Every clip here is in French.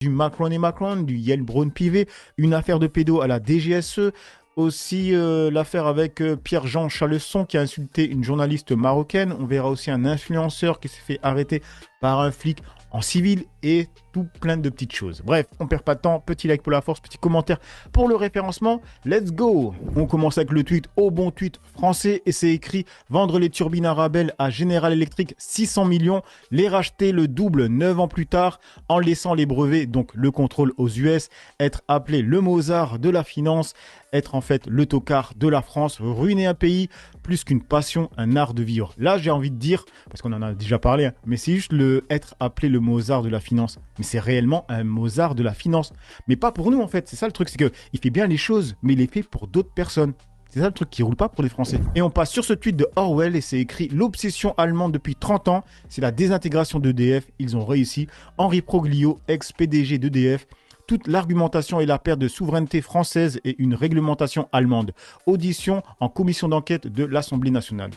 du Macron et Macron, du Yael Braun-Pivet, une affaire de pédo à la DGSE, aussi l'affaire avec Pierre-Jean Chalesson qui a insulté une journaliste marocaine. On verra aussi un influenceur qui s'est fait arrêter par un flic en civil et tout plein de petites choses. Bref, on perd pas de temps. Petit like pour la force, petit commentaire pour le référencement. Let's go! On commence avec le tweet au bon tweet français et c'est écrit: vendre les turbines Arabelle à General Electric 600 millions, les racheter le double 9 ans plus tard en laissant les brevets, donc le contrôle aux US, être appelé le Mozart de la finance, être en fait le tocard de la France, ruiner un pays plus qu'une passion, un art de vivre. Là, j'ai envie de dire, parce qu'on en a déjà parlé, hein, mais c'est juste le être appelé le Mozart de la finance. Mais c'est réellement un Mozart de la finance. Mais pas pour nous, en fait. C'est ça le truc, c'est qu'il fait bien les choses, mais il les fait pour d'autres personnes. C'est ça le truc qui roule pas pour les Français. Et on passe sur ce tweet de Orwell et c'est écrit: l'obsession allemande depuis 30 ans, c'est la désintégration d'EDF. Ils ont réussi. Henri Proglio, ex-PDG d'EDF. Toute l'argumentation est la perte de souveraineté française et une réglementation allemande. Audition en commission d'enquête de l'Assemblée nationale.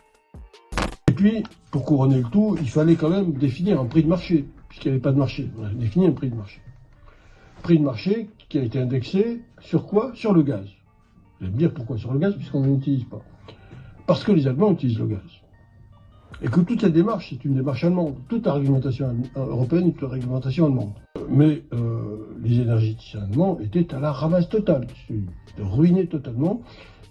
Et puis, pour couronner le tout, il fallait quand même définir un prix de marché, puisqu'il n'y avait pas de marché. On a défini un prix de marché. Prix de marché qui a été indexé sur quoi? Sur le gaz. Vous allez me dire pourquoi sur le gaz, puisqu'on ne l'utilise pas. Parce que les Allemands utilisent le gaz. Et que toute cette démarche, c'est une démarche allemande. Toute la réglementation européenne est une réglementation allemande. Mais les énergéticiens allemands étaient à la ramasse totale, ruinés totalement,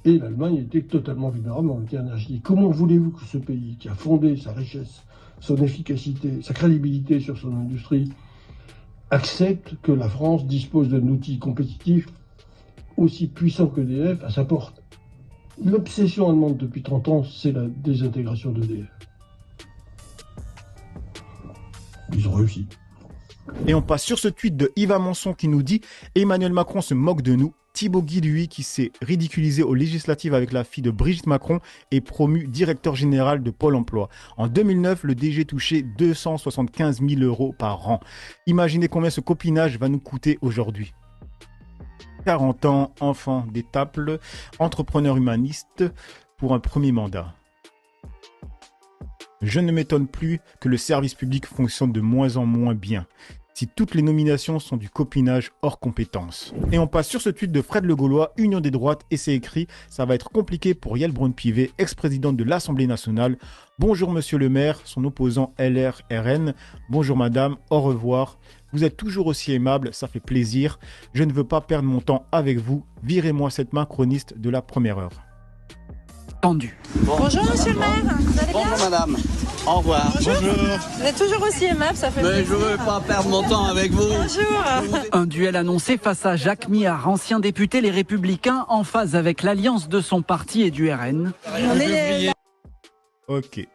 et l'Allemagne était totalement vulnérable en matière énergétique. Comment voulez-vous que ce pays, qui a fondé sa richesse, son efficacité, sa crédibilité sur son industrie, accepte que la France dispose d'un outil compétitif aussi puissant qu'EDF à sa porte? L'obsession allemande depuis 30 ans, c'est la désintégration d'EDF. Ils ont réussi. Et on passe sur ce tweet de Yves Amonson qui nous dit: Emmanuel Macron se moque de nous. Thibaut Guilhuy, qui s'est ridiculisé aux législatives avec la fille de Brigitte Macron, est promu directeur général de Pôle emploi. En 2009, le DG touchait 275 000 € par an. Imaginez combien ce copinage va nous coûter aujourd'hui. 40 ans, enfant d'Étaples, entrepreneur humaniste pour un premier mandat. Je ne m'étonne plus que le service public fonctionne de moins en moins bien, si toutes les nominations sont du copinage hors compétence. Et on passe sur ce tweet de Fred Le Gaulois, Union des droites, et c'est écrit: ça va être compliqué pour Yael Braun-Pivet, ex-présidente de l'Assemblée nationale. Bonjour monsieur le maire, son opposant LR-RN. Bonjour madame, au revoir. Vous êtes toujours aussi aimable, ça fait plaisir. Je ne veux pas perdre mon temps avec vous. Virez-moi cette macroniste de la première heure. Tendu. Bonjour monsieur le maire, vous allez bien? Bonjour madame, au revoir. Bonjour. Vous êtes toujours aussi aimable, ça fait plaisir. Mais je veux pas perdre mon temps avec vous. Bonjour. Un duel annoncé face à Jacques Millard, ancien député Les Républicains, en phase avec l'alliance de son parti et du RN. On est... Ok.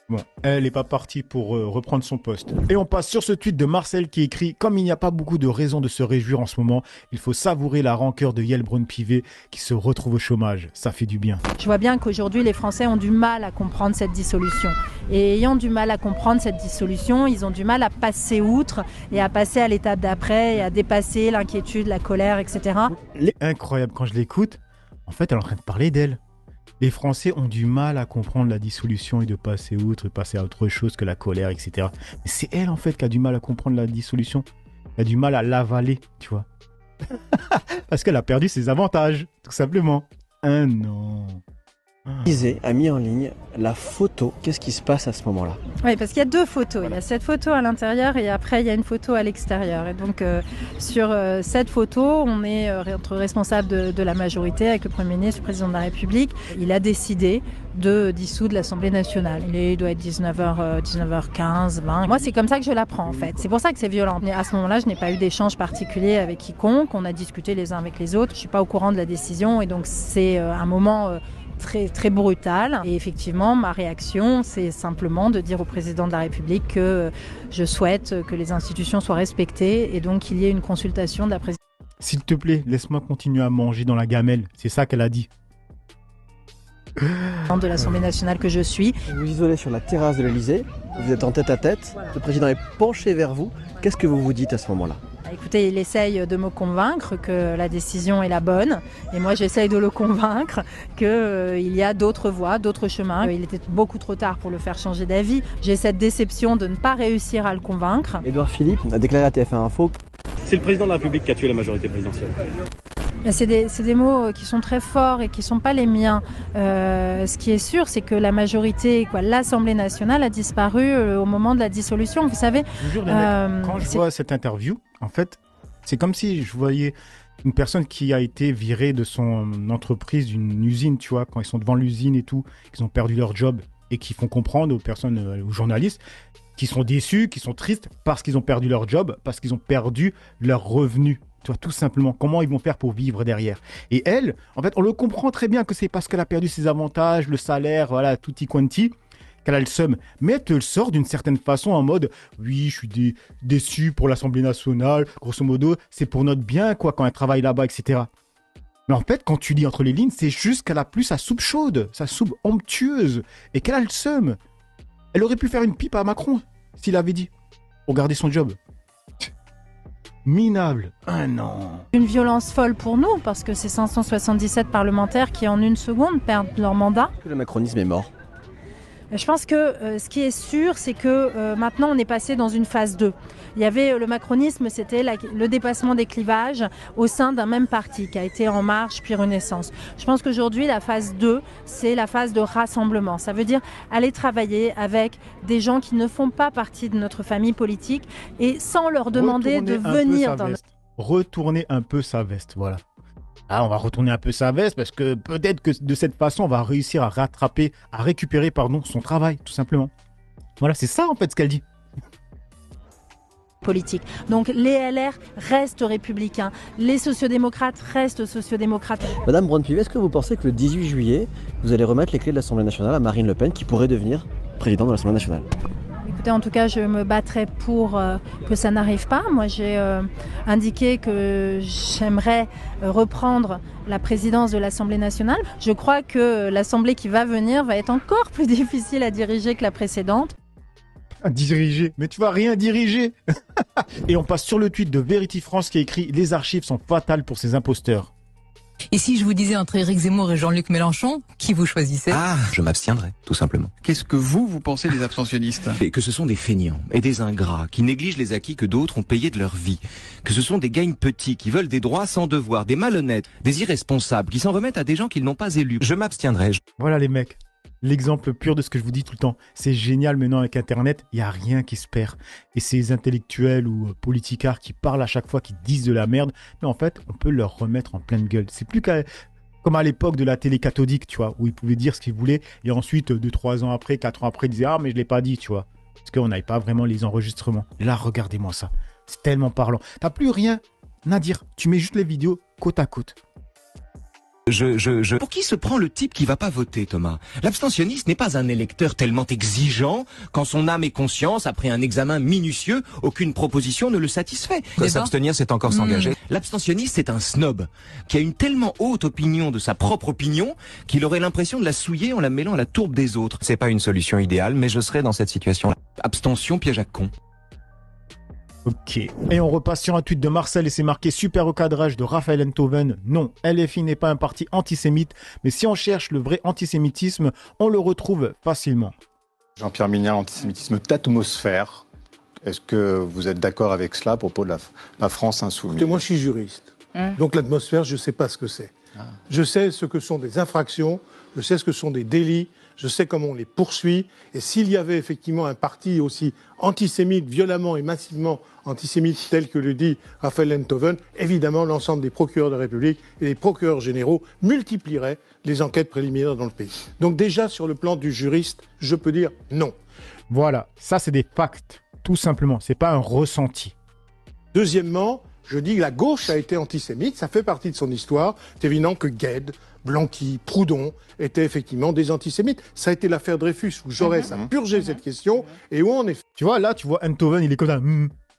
Bon, elle n'est pas partie pour reprendre son poste. Et on passe sur ce tweet de Marcel qui écrit: comme il n'y a pas beaucoup de raisons de se réjouir en ce moment, il faut savourer la rancœur de Yael Braun-Pivet qui se retrouve au chômage. Ça fait du bien. Je vois bien qu'aujourd'hui, les Français ont du mal à comprendre cette dissolution. Et ayant du mal à comprendre cette dissolution, ils ont du mal à passer outre et à passer à l'étape d'après et à dépasser l'inquiétude, la colère, etc. Incroyable, quand je l'écoute, en fait, elle est en train de parler d'elle. Les Français ont du mal à comprendre la dissolution et de passer outre, passer à autre chose que la colère, etc. Mais c'est elle, en fait, qui a du mal à comprendre la dissolution. Elle a du mal à l'avaler, tu vois. Parce qu'elle a perdu ses avantages, tout simplement. Non. Isée a mis en ligne la photo. Qu'est-ce qui se passe à ce moment-là? Oui, parce qu'il y a deux photos. Il y a cette photo à l'intérieur et après il y a une photo à l'extérieur. Et donc sur cette photo, on est entre responsables de la majorité avec le Premier ministre, le Président de la République. Il a décidé de dissoudre l'Assemblée nationale. Il doit être 19h15, 20. Moi, c'est comme ça que je l'apprends en fait. C'est pour ça que c'est violent. Mais à ce moment-là, je n'ai pas eu d'échange particulier avec quiconque. On a discuté les uns avec les autres. Je ne suis pas au courant de la décision et donc c'est un moment... très, très brutal. Et effectivement, ma réaction, c'est simplement de dire au président de la République que je souhaite que les institutions soient respectées et donc qu'il y ait une consultation de la présidente. S'il te plaît, laisse-moi continuer à manger dans la gamelle. C'est ça qu'elle a dit. De l'Assemblée nationale que je suis. Vous vous isolez sur la terrasse de l'Élysée, vous êtes en tête à tête, voilà. Le président est penché vers vous. Qu'est-ce que vous vous dites à ce moment-là? Écoutez, il essaye de me convaincre que la décision est la bonne et moi j'essaye de le convaincre qu'il y a d'autres voies, d'autres chemins. Il était beaucoup trop tard pour le faire changer d'avis. J'ai cette déception de ne pas réussir à le convaincre. Édouard Philippe a déclaré à TF1 Info: C'est le président de la République qui a tué la majorité présidentielle. C'est des mots qui sont très forts et qui ne sont pas les miens. Ce qui est sûr, c'est que la majorité, l'Assemblée nationale a disparu au moment de la dissolution. Vous savez, Je vous jure, les mecs, quand je vois cette interview, en fait, c'est comme si je voyais une personne qui a été virée de son entreprise, d'une usine, tu vois, quand ils sont devant l'usine et tout, qu'ils ont perdu leur job et qui font comprendre aux personnes, aux journalistes, qui sont déçus, qui sont tristes parce qu'ils ont perdu leur job, parce qu'ils ont perdu leur revenu. Tu vois, tout simplement, comment ils vont faire pour vivre derrière. Et elle, en fait, on le comprend très bien que c'est parce qu'elle a perdu ses avantages, le salaire, voilà, tutti quanti, qu'elle a le seum. Mais elle te le sort d'une certaine façon en mode « Oui, je suis déçu pour l'Assemblée nationale, grosso modo, c'est pour notre bien, quoi, quand elle travaille là-bas, etc. » Mais en fait, quand tu lis entre les lignes, c'est juste qu'elle a plus sa soupe chaude, sa soupe onctueuse, et qu'elle a le seum. Elle aurait pu faire une pipe à Macron, s'il avait dit, pour garder son job. Minable. Ah non. Une violence folle pour nous, parce que c'est 577 parlementaires qui, en une seconde, perdent leur mandat. Le macronisme est mort. Je pense que ce qui est sûr, c'est que maintenant, on est passé dans une phase 2. Il y avait le macronisme, c'était le dépassement des clivages au sein d'un même parti qui a été En Marche puis Renaissance. Je pense qu'aujourd'hui, la phase 2, c'est la phase de rassemblement. Ça veut dire aller travailler avec des gens qui ne font pas partie de notre famille politique et sans leur demander de venir dans notre... Retourner un peu sa veste, voilà. Ah, on va retourner un peu sa veste parce que peut-être que de cette façon, on va réussir à récupérer son travail, tout simplement. Voilà, c'est ça en fait ce qu'elle dit. Politique. Donc les LR restent républicains, les sociodémocrates restent sociodémocrates. Madame Braun-Pivet, est-ce que vous pensez que le 18 juillet, vous allez remettre les clés de l'Assemblée nationale à Marine Le Pen, qui pourrait devenir présidente de l'Assemblée nationale? Écoutez, en tout cas, je me battrai pour que ça n'arrive pas. Moi, j'ai indiqué que j'aimerais reprendre la présidence de l'Assemblée nationale. Je crois que l'Assemblée qui va venir va être encore plus difficile à diriger que la précédente. À diriger, mais tu vas rien diriger. Et on passe sur le tweet de Verity France qui a écrit « Les archives sont fatales pour ces imposteurs ». Et si je vous disais entre Éric Zemmour et Jean-Luc Mélenchon, qui vous choisissez? Ah, je m'abstiendrai, tout simplement. Qu'est-ce que vous pensez des abstentionnistes? Et que ce sont des feignants et des ingrats qui négligent les acquis que d'autres ont payés de leur vie. Que ce sont des gagne petits qui veulent des droits sans devoir, des malhonnêtes, des irresponsables qui s'en remettent à des gens qu'ils n'ont pas élus. Je m'abstiendrai. Voilà les mecs. L'exemple pur de ce que je vous dis tout le temps. C'est génial maintenant avec Internet, il n'y a rien qui se perd. Et ces intellectuels ou politicards qui parlent à chaque fois, qui disent de la merde, mais en fait, on peut leur remettre en pleine gueule. C'est plus comme à l'époque de la télé cathodique, tu vois, où ils pouvaient dire ce qu'ils voulaient, et ensuite, 2-3 ans après, 4 ans après, ils disaient « Ah, mais je ne l'ai pas dit, tu vois. » Parce qu'on n'avait pas vraiment les enregistrements. Et là, regardez-moi ça. C'est tellement parlant. T'as plus rien à dire. Tu mets juste les vidéos côte à côte. Pour qui se prend le type qui va pas voter, Thomas? L'abstentionniste n'est pas un électeur tellement exigeant qu'en son âme et conscience, après un examen minutieux, aucune proposition ne le satisfait. S'abstenir, c'est encore s'engager. L'abstentionniste, c'est un snob qui a une tellement haute opinion de sa propre opinion qu'il aurait l'impression de la souiller en la mêlant à la tourbe des autres. C'est pas une solution idéale, mais je serai dans cette situation-là. Abstention, piège à con. Ok. Et on repasse sur un tweet de Marcel et c'est marqué « Super recadrage de Raphaël Enthoven. Non, LFI n'est pas un parti antisémite, mais si on cherche le vrai antisémitisme, on le retrouve facilement. » Jean-Pierre Mignard, antisémitisme d'atmosphère. Est-ce que vous êtes d'accord avec cela à propos de la France insoumise? Moi, je suis juriste. Donc l'atmosphère, je ne sais pas ce que c'est. Je sais ce que sont des infractions, je sais ce que sont des délits, je sais comment on les poursuit. Et s'il y avait effectivement un parti aussi antisémite, violemment et massivement antisémite, tel que le dit Raphaël Enthoven, évidemment, l'ensemble des procureurs de la République et des procureurs généraux multiplieraient les enquêtes préliminaires dans le pays. Donc déjà, sur le plan du juriste, je peux dire non. Voilà, ça c'est des facts, tout simplement. C'est pas un ressenti. Deuxièmement, je dis que la gauche a été antisémite, ça fait partie de son histoire. C'est évident que Gued, Blanqui, Proudhon étaient effectivement des antisémites. Ça a été l'affaire Dreyfus où Jaurès a purgé cette question et où on est... Tu vois, là, tu vois Enthoven, il est comme ça.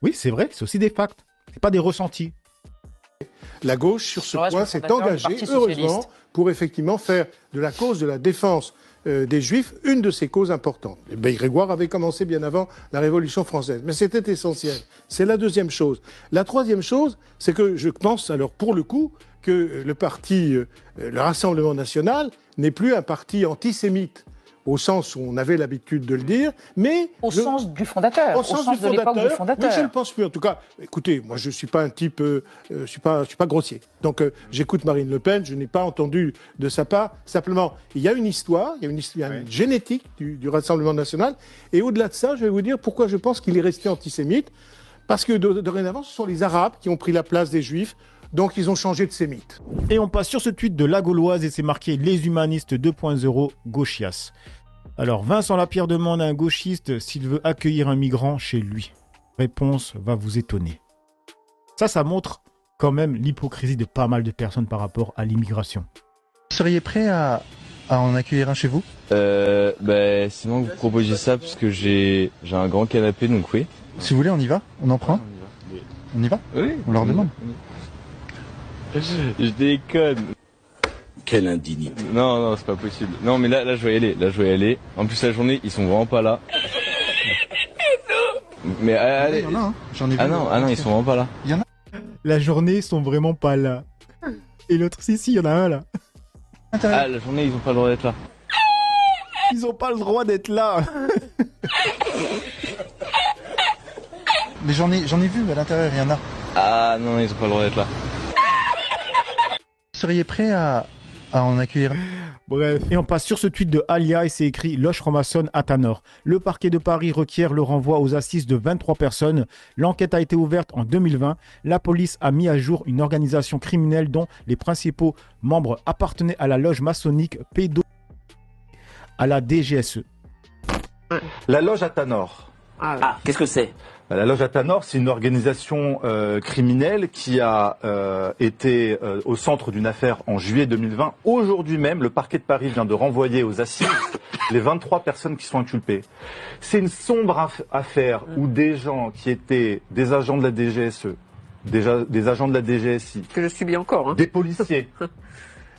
Oui, c'est vrai, c'est aussi des facts. C'est pas des ressentis. La gauche, sur ce point, s'est engagée, heureusement, pour effectivement faire de la cause de la défense des Juifs une de ses causes importantes. Et Grégoire avait commencé bien avant la Révolution française. Mais c'était essentiel. C'est la deuxième chose. La troisième chose, c'est que je pense, alors pour le coup, que le parti, le Rassemblement national, n'est plus un parti antisémite au sens où on avait l'habitude de le dire, mais... Au sens du fondateur, au sens de l'époque du fondateur. Oui, je ne pense plus. En tout cas, écoutez, moi je ne suis pas un type, je suis pas grossier. Donc j'écoute Marine Le Pen, je n'ai pas entendu de sa part. Simplement, il y a une histoire, il y a une génétique du Rassemblement national. Et au-delà de ça, je vais vous dire pourquoi je pense qu'il est resté antisémite. Parce que dorénavant, ce sont les Arabes qui ont pris la place des Juifs. Donc ils ont changé de sémite. Et on passe sur ce tweet de La Gauloise et c'est marqué « Les humanistes 2.0 gauchias ». Alors Vincent Lapierre demande à un gauchiste s'il veut accueillir un migrant chez lui. Réponse va vous étonner. Ça montre quand même l'hypocrisie de pas mal de personnes par rapport à l'immigration. Vous seriez prêt à en accueillir un chez vous? Sinon vous proposiez ça parce que j'ai un grand canapé, donc oui. Si vous voulez, on y va? On en prend? On y va? Oui. On leur demande. Je déconne. Quelle indignité. Non, c'est pas possible. Non, mais là, je vais y aller. En plus, la journée, ils sont vraiment pas là. Mais allez. Il y en a, hein. J'en ai vu. Ah non, ils sont vraiment pas là. Il y en a. La journée, ils sont vraiment pas là. Et l'autre, si, il y en a un là. Ah, la journée, ils ont pas le droit d'être là. Ils ont pas le droit d'être là. Mais j'en ai vu à l'intérieur, il y en a. Ah non, ils ont pas le droit d'être là. Vous seriez prêt à en accueillir? Bref, et on passe sur ce tweet de Alia et c'est écrit « Loge franc-maçonne à Tanor ». Le parquet de Paris requiert le renvoi aux assises de 23 personnes. L'enquête a été ouverte en 2020. La police a mis à jour une organisation criminelle dont les principaux membres appartenaient à la loge maçonnique pédo à la DGSE. La loge à Tanor. Qu'est-ce que c'est? La loge à Tanor, c'est une organisation criminelle qui a été au centre d'une affaire en juillet 2020. Aujourd'hui même, le parquet de Paris vient de renvoyer aux assises les 23 personnes qui sont inculpées. C'est une sombre affaire où des gens qui étaient des agents de la DGSE, des agents de la DGSI, Que je subis encore. des policiers,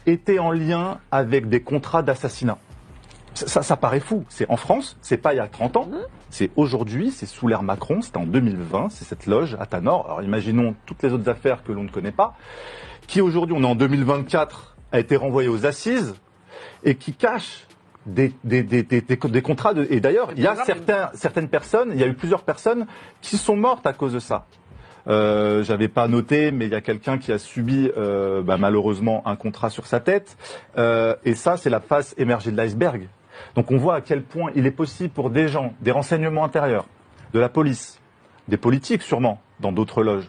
étaient en lien avec des contrats d'assassinat. Ça paraît fou. C'est en France, c'est pas il y a 30 ans, c'est aujourd'hui, c'est sous l'ère Macron, c'est en 2020, c'est cette loge à Tanor. Alors imaginons toutes les autres affaires que l'on ne connaît pas, qui aujourd'hui, on est en 2024, a été renvoyée aux assises et qui cache des contrats. Et d'ailleurs, il y a certaines personnes, il y a eu plusieurs personnes qui sont mortes à cause de ça. J'avais pas noté, mais il y a quelqu'un qui a subi malheureusement un contrat sur sa tête. Et ça, c'est la face émergée de l'iceberg. Donc on voit à quel point il est possible pour des gens, des renseignements intérieurs, de la police, des politiques sûrement, dans d'autres loges,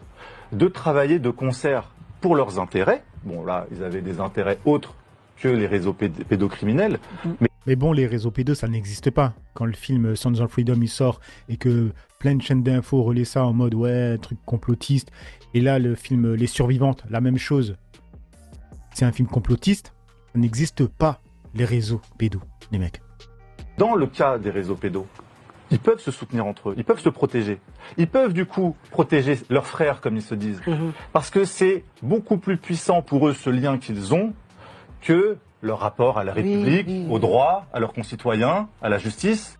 de travailler de concert pour leurs intérêts. Bon là, ils avaient des intérêts autres que les réseaux pédocriminels. Mais bon, les réseaux pédos, ça n'existe pas. Quand le film Sons of Freedom il sort et que plein de chaînes d'infos relaient ça en mode ouais, truc complotiste. Et là, le film Les Survivantes, la même chose. C'est un film complotiste. Ça n'existe pas, les réseaux pédos, les mecs. Dans le cas des réseaux pédos, ils peuvent se soutenir entre eux, ils peuvent se protéger. Ils peuvent du coup protéger leurs frères, comme ils se disent. Parce que c'est beaucoup plus puissant pour eux, ce lien qu'ils ont, que leur rapport à la République, au droit, à leurs concitoyens, à la justice.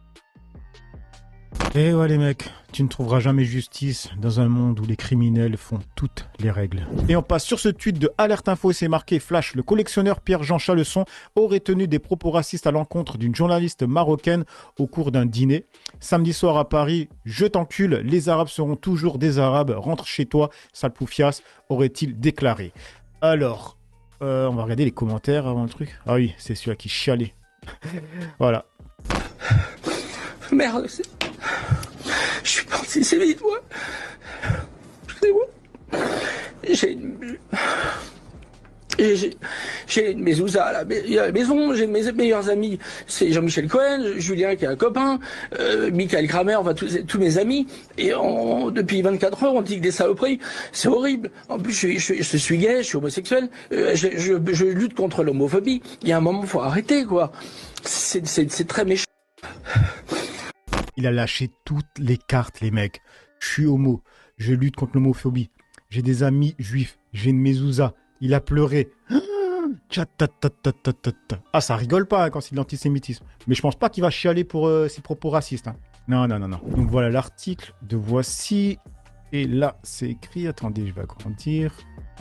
Et ouais les mecs, tu ne trouveras jamais justice dans un monde où les criminels font toutes les règles. Et on passe sur ce tweet de Alerte Info et c'est marqué Flash, le collectionneur Pierre-Jean Chaleçon aurait tenu des propos racistes à l'encontre d'une journaliste marocaine au cours d'un dîner. Samedi soir à Paris, je t'encule, les Arabes seront toujours des Arabes, rentre chez toi, sale poufias, aurait-il déclaré. Alors, on va regarder les commentaires avant le truc. Ah oui, c'est celui-là qui chialait. Voilà. Merde, je suis pas antisémite, moi. Excusez-moi. J'ai une mezouza à la maison, j'ai mes meilleurs amis, c'est Jean-Michel Cohen, Julien qui est un copain, Michael Kramer, enfin tous mes amis, et depuis 24 heures on dit que des saloperies, c'est horrible. En plus je suis gay, je suis homosexuel, je lutte contre l'homophobie, il y a un moment faut arrêter quoi, c'est très méchant. Il a lâché toutes les cartes les mecs, je suis homo, je lutte contre l'homophobie, j'ai des amis juifs, j'ai une mezouza. Il a pleuré. Ah, ça rigole pas quand c'est de l'antisémitisme. Mais je pense pas qu'il va chialer pour ses propos racistes. Hein. Non. Donc voilà l'article de Voici. Et là, c'est écrit. Attendez, je vais agrandir.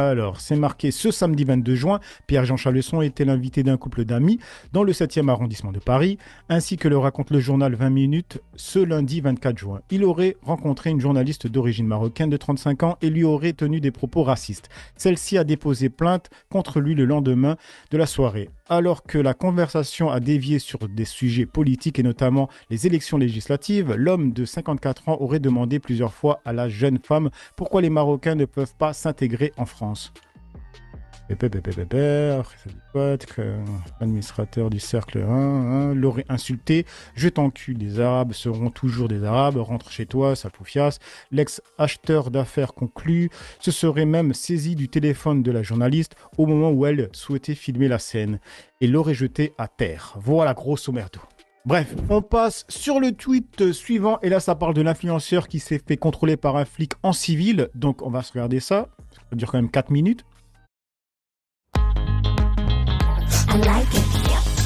Alors, c'est marqué ce samedi 22 juin, Pierre-Jean Chalesson était l'invité d'un couple d'amis dans le 7e arrondissement de Paris, ainsi que le raconte le journal 20 minutes ce lundi 24 juin. Il aurait rencontré une journaliste d'origine marocaine de 35 ans et lui aurait tenu des propos racistes. Celle-ci a déposé plainte contre lui le lendemain de la soirée. Alors que la conversation a dévié sur des sujets politiques et notamment les élections législatives, l'homme de 54 ans aurait demandé plusieurs fois à la jeune femme pourquoi les Marocains ne peuvent pas s'intégrer en France. L'administrateur du cercle 1 l'aurait insulté. Je t'encule, des Arabes seront toujours des Arabes. Rentre chez toi, sale poufiasse. L'ex-acheteur d'affaires conclut. Se serait même saisi du téléphone de la journaliste au moment où elle souhaitait filmer la scène et l'aurait jeté à terre. Voilà, grosso merdo. Bref, on passe sur le tweet suivant. Et là, ça parle de l'influenceur qui s'est fait contrôler par un flic en civil. Donc, on va se regarder ça. Ça dure quand même 4 minutes. I like it.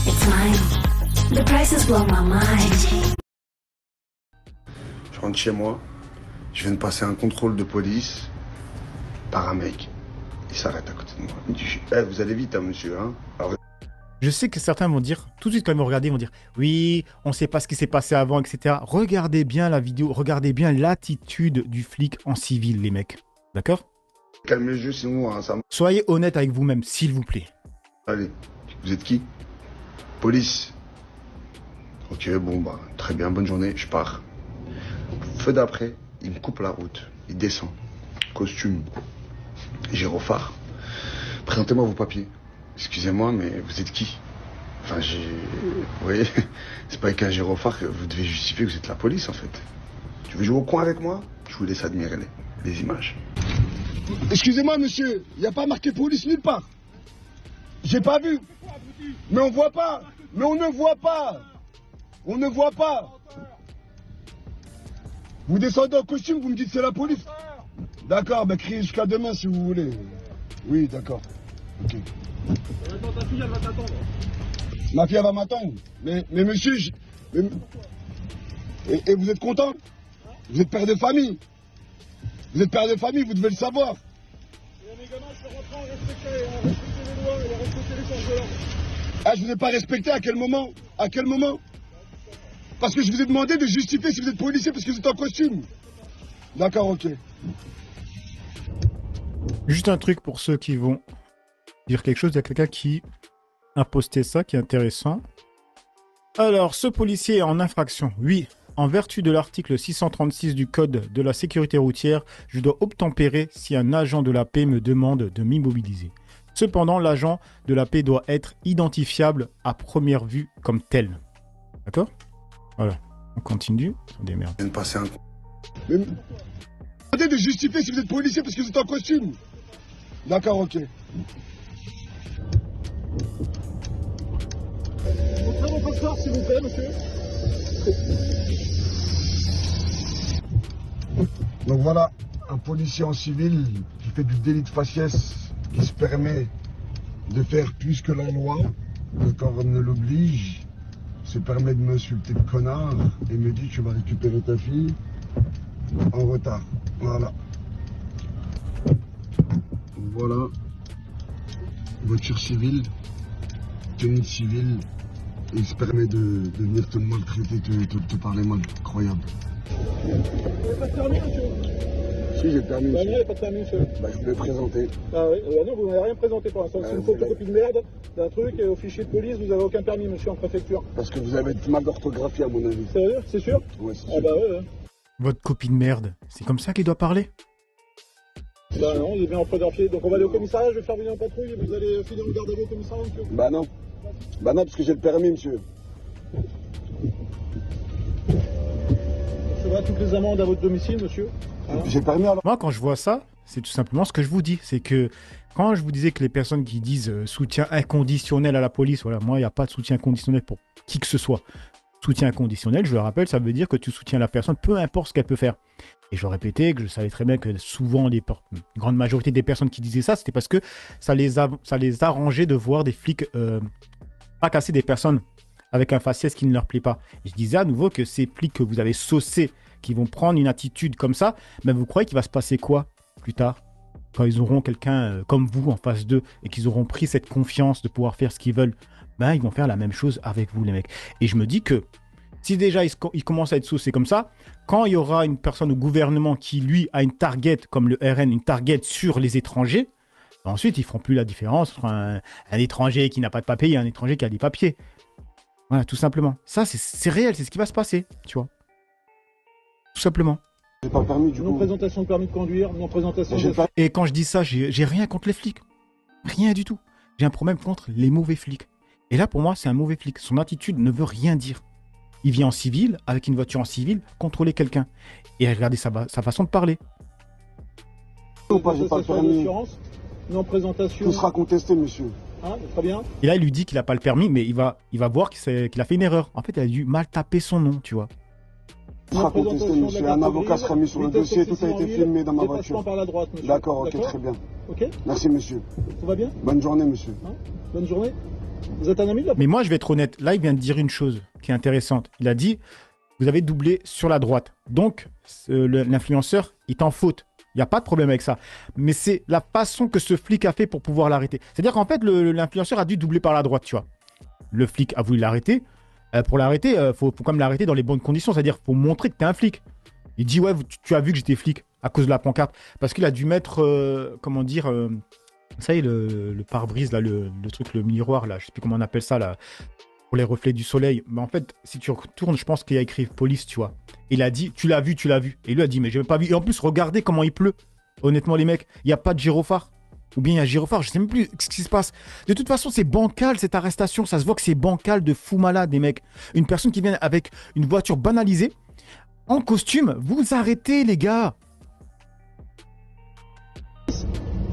It's mine. The prices blow my mind. Je rentre chez moi. Je viens de passer un contrôle de police par un mec. Il s'arrête à côté de moi. Il dit vous allez vite, hein, monsieur. Hein. Alors... Je sais que certains vont dire, tout de suite quand ils vont regarder, ils vont dire oui, on ne sait pas ce qui s'est passé avant, etc. Regardez bien la vidéo, regardez bien l'attitude du flic en civil, les mecs. D'accord? Calmez le jeu, sinon hein, ça... Soyez honnête avec vous-même, s'il vous plaît. Allez. Vous êtes qui? Police. Ok, bon, bah, très bien, bonne journée, je pars. Feu d'après, il me coupe la route, il descend. Costume, gyrophare. Présentez-moi vos papiers. Excusez-moi, mais vous êtes qui? Enfin, vous voyez, c'est pas avec un gyrophare que vous devez justifier que vous êtes la police, en fait. Tu veux jouer au coin avec moi? Je vous laisse admirer les images. Excusez-moi, monsieur, il n'y a pas marqué police nulle part. J'ai pas vu. Mais on voit pas. Mais on ne voit pas. On ne voit pas. Vous descendez en costume, vous me dites c'est la police. D'accord, bah criez jusqu'à demain si vous voulez. Oui, d'accord. Ok. Ta fille, elle va t'attendre. Ma fille, elle va m'attendre. Mais monsieur, Et vous êtes content? Vous êtes père de famille. Vous êtes père de famille, vous devez le savoir. Ah, je vous ai pas respecté à quel moment? À quel moment? Parce que je vous ai demandé de justifier si vous êtes policier parce que vous êtes en costume. D'accord, ok. Juste un truc pour ceux qui vont dire quelque chose. Il y a quelqu'un qui a posté ça, qui est intéressant. Alors, ce policier est en infraction. Oui, en vertu de l'article 636 du Code de la sécurité routière, je dois obtempérer si un agent de la paix me demande de m'immobiliser. Cependant, l'agent de la paix doit être identifiable à première vue comme tel. D'accord? Voilà. On continue. Des merdes. Je viens de passer un... Mais... Demandez de justifier si vous êtes policier parce que vous êtes en costume. D'accord, ok. Montrez vos passeports, s'il vous plaît, monsieur. Donc voilà, un policier en civil qui fait du délit de faciès, qui se permet de faire plus que la loi, le corps ne l'oblige, se permet de m'insulter de connard et me dit que je vais récupérer ta fille en retard. Voilà. Voilà. Voiture civile, tenue civile, et il se permet de venir te maltraiter, te parler mal. Incroyable. Vous n'avez pas de permis, monsieur? Si, j'ai le permis. Bah non, il n'y a pas de permis, monsieur. Bah, je voulais présenter. Ah oui, non, vous n'avez rien présenté pour l'instant. C'est une photocopie de merde d'un truc, et au fichier de police, vous n'avez aucun permis, monsieur, en préfecture. Parce que vous avez mal d'orthographie, à mon avis. C'est sûr? Ouais, c'est sûr. Ah bah ouais. Votre copine merde, c'est comme ça qu'il doit parler? Bah non, il est bien orthographié. Donc on va aller au commissariat, je vais faire venir en patrouille, et vous allez finir le garde à vue au commissariat, monsieur? Bah non. Bah non, parce que j'ai le permis, monsieur. Je vais toutes les amendes à votre domicile, monsieur. J'ai le permis alors. Moi, quand je vois ça, c'est tout simplement ce que je vous dis. C'est que quand je vous disais que les personnes qui disent soutien inconditionnel à la police, voilà, moi, il n'y a pas de soutien conditionnel pour qui que ce soit. Soutien inconditionnel, je le rappelle, ça veut dire que tu soutiens la personne, peu importe ce qu'elle peut faire. Et je répétais que je savais très bien que souvent, une grande majorité des personnes qui disaient ça, c'était parce que ça les arrangeait de voir des flics fracasser des personnes avec un faciès qui ne leur plaît pas. Et je disais à nouveau que ces flics que vous avez saucés, qui vont prendre une attitude comme ça, mais vous croyez qu'il va se passer quoi plus tard? quand ils auront quelqu'un comme vous en face d'eux et qu'ils auront pris cette confiance de pouvoir faire ce qu'ils veulent, ben ils vont faire la même chose avec vous les mecs. Et je me dis que si déjà ils commencent à être saucés comme ça, quand il y aura une personne au gouvernement qui lui a une target comme le RN, une target sur les étrangers, ensuite ils feront plus la différence entre un étranger qui n'a pas de papier et un étranger qui a des papiers. Voilà, tout simplement. Ça c'est réel, c'est ce qui va se passer, tu vois. Tout simplement. J'ai pas le permis du coup. Non présentation de permis de conduire, non présentation de... Et quand je dis ça, j'ai rien contre les flics. Rien du tout. J'ai un problème contre les mauvais flics. Et là, pour moi, c'est un mauvais flic. Son attitude ne veut rien dire. Il vient en civil, avec une voiture en civil, contrôler quelqu'un. Et regardez sa façon de parler. Ou pas, j'ai pas le permis. Non présentation. Tout sera contesté, monsieur. Ah, très bien. Et là, il lui dit qu'il n'a pas le permis, mais il va voir qu'il a fait une erreur. En fait, il a dû mal taper son nom, tu vois. Tout sera contesté, monsieur. Un avocat sera mis sur le dossier, tout a été filmé dans ma voiture. D'accord, ok, très bien. Ok. Merci, monsieur. Tout va bien? Bonne journée, monsieur. Bonne journée. Vous êtes un ami là? Mais moi, je vais être honnête. Là, il vient de dire une chose qui est intéressante. Il a dit, vous avez doublé sur la droite. Donc, l'influenceur est en faute. Il n'y a pas de problème avec ça. Mais c'est la façon que ce flic a fait pour pouvoir l'arrêter. C'est-à-dire qu'en fait, l'influenceur a dû doubler par la droite, tu vois. Le flic a voulu l'arrêter. Pour l'arrêter, faut quand même l'arrêter dans les bonnes conditions. C'est-à-dire qu'il faut montrer que tu es un flic. Il dit, ouais, tu as vu que j'étais flic à cause de la pancarte. Parce qu'il a dû mettre, comment dire, ça y est, le pare-brise, là, le truc, le miroir, là, je sais plus comment on appelle ça, là, pour les reflets du soleil. Mais en fait, si tu retournes, je pense qu'il y a écrit police, tu vois. Il a dit, tu l'as vu, tu l'as vu. Et lui a dit, mais j'ai même pas vu. Et en plus, regardez comment il pleut. Honnêtement, les mecs, il n'y a pas de gyrophare. Ou bien il y a un gyrophare, je sais même plus ce qui se passe. De toute façon, c'est bancal cette arrestation. Ça se voit que c'est bancal de fou malade, les mecs. Une personne qui vient avec une voiture banalisée, en costume, vous arrêtez, les gars.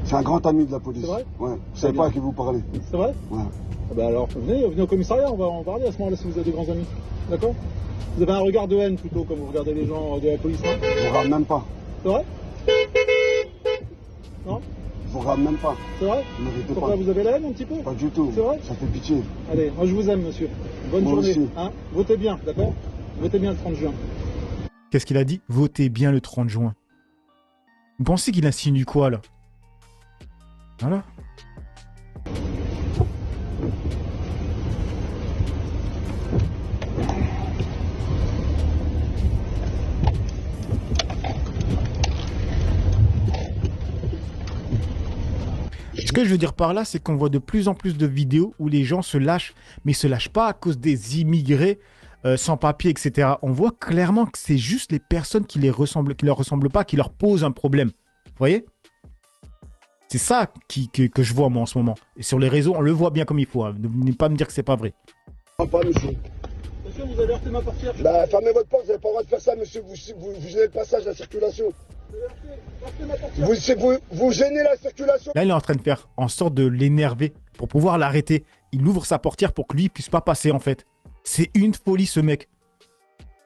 C'est un grand ami de la police. C'est vrai? Ouais. Vous savez pas à qui vous parlez. C'est vrai? Ouais. Ah bah alors, venez au commissariat, on va en parler à ce moment-là si vous avez des grands amis. D'accord? Vous avez un regard de haine plutôt, comme vous regardez les gens de la police, non? Je vous regarde même pas. C'est vrai? Non? Je vous regarde même pas. C'est vrai? Pourquoi vous avez la haine un petit peu? Pas du tout. C'est vrai? Ça fait pitié. Allez, moi je vous aime, monsieur. Bonne Moi journée. aussi. Hein? Votez bien, d'accord? Votez bien le 30 juin. Qu'est-ce qu'il a dit? Votez bien le 30 juin. Vous pensez qu'il insinue quoi, là? Voilà. Ce que je veux dire par là, c'est qu'on voit de plus en plus de vidéos où les gens se lâchent, mais ils se lâchent pas à cause des immigrés sans papier, etc. On voit clairement que c'est juste les personnes qui leur ressemblent pas, qui leur posent un problème. Vous voyez? C'est ça que je vois moi en ce moment. Et sur les réseaux, on le voit bien comme il faut. Hein. Ne venez pas me dire que c'est pas vrai. Non, pas, monsieur. Monsieur, vous avez heurté ma portière. Bah, fermez votre porte, vous n'avez pas le droit de faire ça, monsieur. Vous gênez le passage, la circulation. Vous gênez la circulation. Là, il est en train de faire en sorte de l'énerver pour pouvoir l'arrêter. Il ouvre sa portière pour que lui ne puisse pas passer, en fait. C'est une folie, ce mec.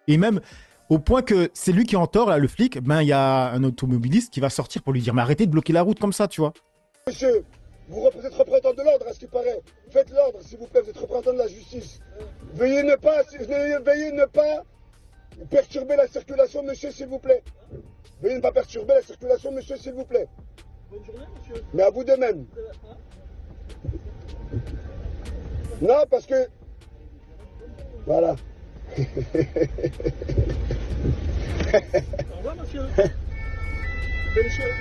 Et même au point que c'est lui qui est en tort, là, le flic, ben, il y a un automobiliste qui va sortir pour lui dire, mais arrêtez de bloquer la route comme ça, tu vois. Monsieur, vous êtes représentant de l'ordre, à ce qui paraît. Faites l'ordre, s'il vous plaît, vous êtes représentant de la justice. Veuillez ne pas perturber la circulation, monsieur, s'il vous plaît. Veuillez ne pas perturber la circulation, monsieur, s'il vous plaît. Bonne journée, monsieur. Mais à vous de même. Non, parce que... Voilà. Au revoir, monsieur. Belle chose.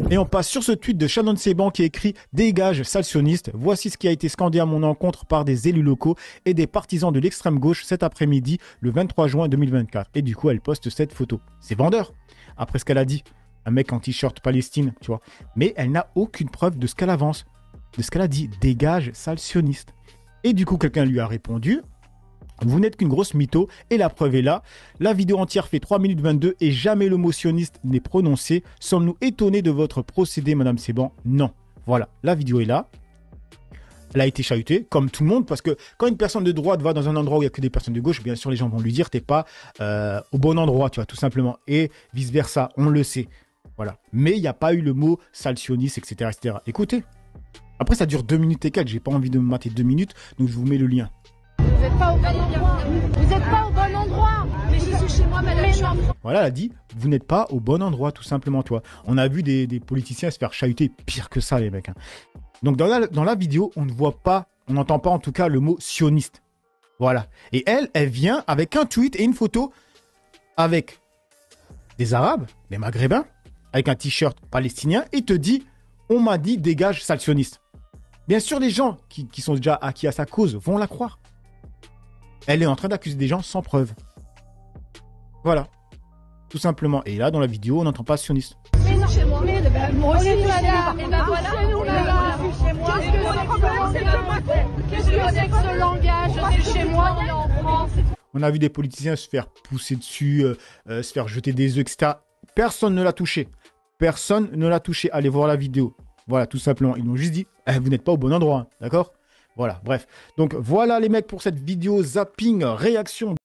Et on passe sur ce tweet de Shannon Seban qui écrit « Dégage, sale sioniste, voici ce qui a été scandé à mon encontre par des élus locaux et des partisans de l'extrême gauche cet après-midi, le 23 juin 2024. » Et du coup, elle poste cette photo. C'est vendeur, après ce qu'elle a dit. Un mec en t-shirt Palestine, tu vois. Mais elle n'a aucune preuve de ce qu'elle avance, de ce qu'elle a dit. « Dégage, sale sioniste. » Et du coup, quelqu'un lui a répondu « Vous n'êtes qu'une grosse mytho et la preuve est là. La vidéo entière fait 3 minutes 22 et jamais le mot sioniste n'est prononcé. Sommes-nous étonnés de votre procédé, Madame Seban? Non. Voilà, la vidéo est là. Elle a été chahutée, comme tout le monde, parce que quand une personne de droite va dans un endroit où il n'y a que des personnes de gauche, bien sûr, les gens vont lui dire t'es pas au bon endroit, tu vois, tout simplement. Et vice-versa, on le sait. Voilà. Mais il n'y a pas eu le mot sale sioniste, etc., etc. Écoutez. Après, ça dure 2 minutes et quelques. J'ai pas envie de me mater 2 minutes, donc je vous mets le lien. Vous n'êtes pas au bon endroit. Vous n'êtes pas au bon endroit. Mais je suis chez moi, madame. Voilà, elle a dit, vous n'êtes pas au bon endroit, tout simplement, toi. On a vu des politiciens se faire chahuter pire que ça, les mecs. Hein. Donc, dans la vidéo, on ne voit pas, on n'entend pas en tout cas le mot sioniste. Voilà. Et elle vient avec un tweet et une photo avec des Arabes, des Maghrébins, avec un t-shirt palestinien et te dit, on m'a dit, dégage, sale sioniste. Bien sûr, les gens qui sont déjà acquis à sa cause vont la croire. Elle est en train d'accuser des gens sans preuve. Voilà. Tout simplement. Et là, dans la vidéo, on n'entend pas sioniste. Mais non, chez moi. Mais moi aussi, madame. Et ben voilà. Chez moi. Qu'est-ce que c'est que ce langage? Je suis chez moi, on est en France. On a vu des politiciens se faire pousser dessus, se faire jeter des œufs, etc. Personne ne l'a touché. Personne ne l'a touché. Allez voir la vidéo. Voilà, tout simplement. Ils m'ont juste dit, vous n'êtes pas au bon endroit. Hein, d'accord? Voilà, bref. Donc voilà les mecs pour cette vidéo zapping réaction.